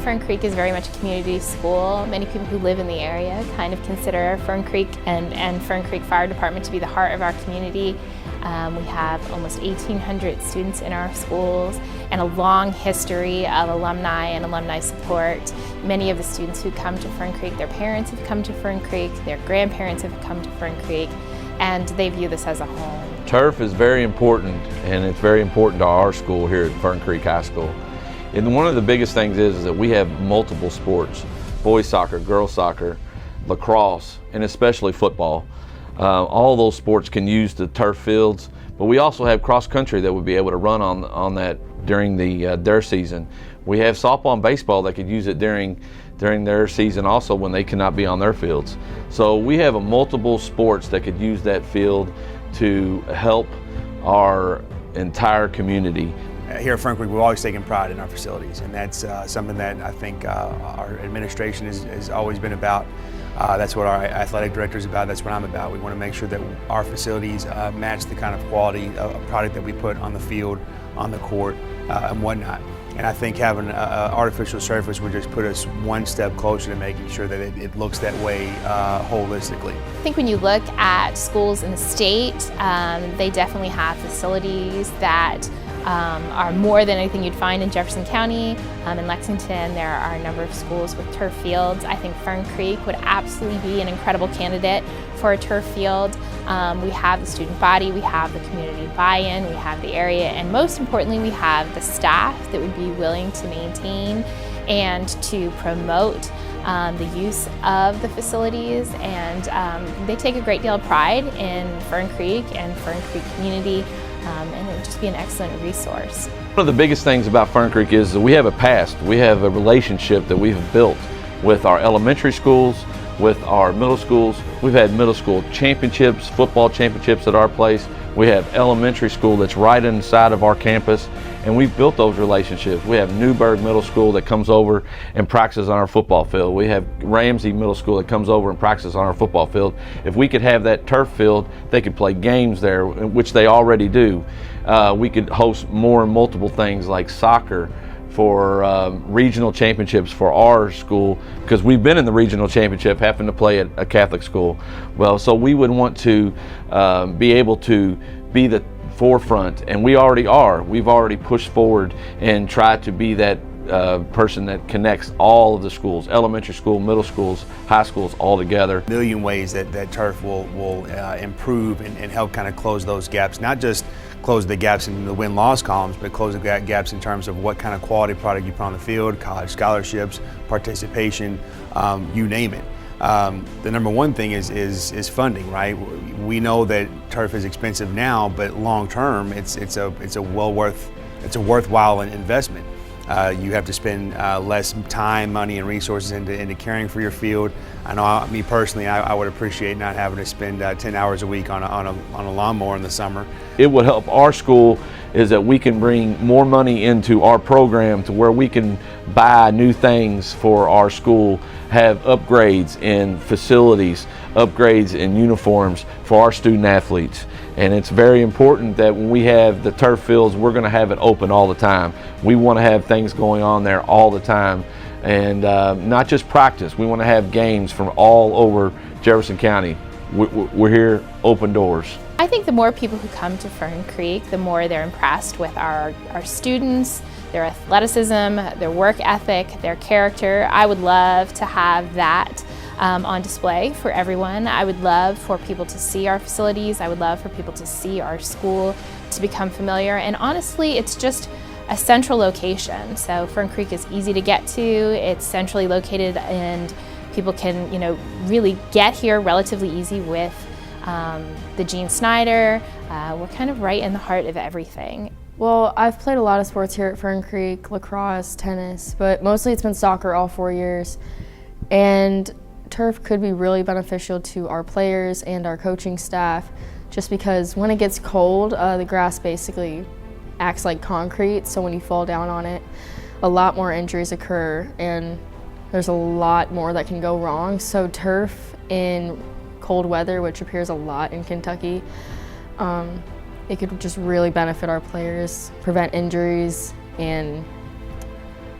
Fern Creek is very much a community school. Many people who live in the area kind of consider Fern Creek and Fern Creek Fire Department to be the heart of our community. We have almost 1,800 students in our schools and a long history of alumni and alumni support. Many of the students who come to Fern Creek, their parents have come to Fern Creek, their grandparents have come to Fern Creek, and they view this as a home. Turf is very important, and it's very important to our school here at Fern Creek High School. And one of the biggest things is that we have multiple sports: boys soccer, girls soccer, lacrosse, and especially football. All those sports can use the turf fields, but we also have cross country that would be able to run on that during their season. We have softball and baseball that could use it during their season also when they cannot be on their fields. So we have multiple sports that could use that field to help our entire community. Here at Fern Creek, we've always taken pride in our facilities, and that's something that I think our administration has always been about. That's what our athletic director is about. That's what I'm about. We want to make sure that our facilities match the kind of quality of product that we put on the field, on the court, and whatnot. And I think having an artificial surface would just put us one step closer to making sure that it looks that way holistically. I think when you look at schools in the state, they definitely have facilities that are more than anything you'd find in Jefferson County. In Lexington, there are a number of schools with turf fields. I think Fern Creek would absolutely be an incredible candidate for a turf field. We have the student body, we have the community buy-in, we have the area, and most importantly, we have the staff that would be willing to maintain and to promote the use of the facilities, and they take a great deal of pride in Fern Creek and Fern Creek community, and it would just be an excellent resource. One of the biggest things about Fern Creek is that we have a past. We have a relationship that we've built with our elementary schools, with our middle schools. We've had middle school championships, football championships at our place. We have elementary school that's right inside of our campus, and we've built those relationships. We have Newburgh Middle School that comes over and practices on our football field. We have Ramsey Middle School that comes over and practices on our football field. If we could have that turf field, they could play games there, which they already do. We could host more and multiple things like soccer for regional championships for our school, because we've been in the regional championship having to play at a Catholic school. Well, so we would want to be able to be the forefront, and we already are. We've already pushed forward and tried to be that person that connects all of the schools, elementary school, middle schools, high schools, all together. A million ways that turf will improve and help kind of close those gaps, not just close the gaps in the win-loss columns, but close the gaps in terms of what kind of quality product you put on the field, college scholarships, participation, you name it. The number one thing is funding, right? We know that turf is expensive now, but long term, it's a worthwhile investment. You have to spend less time, money, and resources into caring for your field. I know, me personally, I would appreciate not having to spend 10 hours a week on a lawnmower in the summer. It would help our school is that we can bring more money into our program to where we can buy new things for our school, have upgrades in facilities, upgrades in uniforms for our student athletes. And it's very important that when we have the turf fields, we're going to have it open all the time. We want to have things going on there all the time, and not just practice. We want to have games from all over Jefferson County. We're here, open doors. I think the more people who come to Fern Creek, the more they're impressed with our students, their athleticism, their work ethic, their character. I would love to have that on display for everyone. I would love for people to see our facilities. I would love for people to see our school, to become familiar. And honestly, it's just a central location. So Fern Creek is easy to get to. It's centrally located, and people can, really get here relatively easy with the Gene Snyder. We're kind of right in the heart of everything. Well, I've played a lot of sports here at Fern Creek: lacrosse, tennis, but mostly it's been soccer all 4 years. And turf could be really beneficial to our players and our coaching staff, just because when it gets cold, the grass basically acts like concrete, so when you fall down on it, a lot more injuries occur, and there's a lot more that can go wrong. So turf in cold weather, which appears a lot in Kentucky, it could just really benefit our players, prevent injuries, and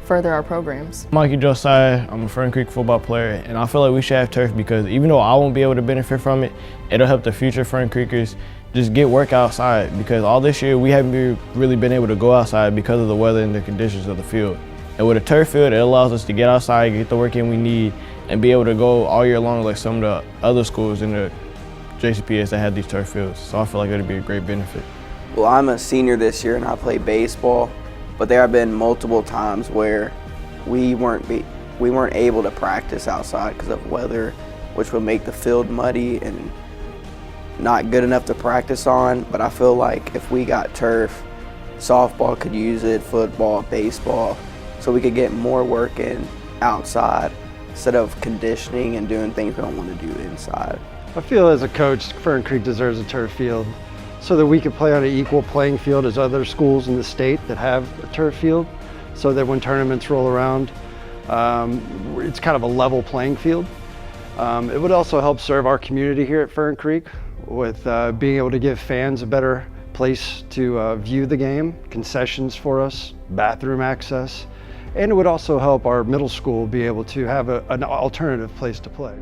further our programs. Mikey Josiah, I'm a Fern Creek football player, and I feel like we should have turf because even though I won't be able to benefit from it, it'll help the future Fern Creekers just get work outside, because all this year we haven't really been able to go outside because of the weather and the conditions of the field. And with a turf field, it allows us to get outside, get the work in we need, and be able to go all year long like some of the other schools in the JCPS that had these turf fields. So I feel like it would be a great benefit. Well, I'm a senior this year and I play baseball, but there have been multiple times where we weren't able to practice outside because of weather, which would make the field muddy and not good enough to practice on. But I feel like if we got turf, softball could use it, football, baseball, so we could get more work in outside instead of conditioning and doing things we don't want to do inside. I feel as a coach, Fern Creek deserves a turf field so that we can play on an equal playing field as other schools in the state that have a turf field, so that when tournaments roll around, it's kind of a level playing field. It would also help serve our community here at Fern Creek with being able to give fans a better place to view the game, concessions for us, bathroom access, and it would also help our middle school be able to have an alternative place to play.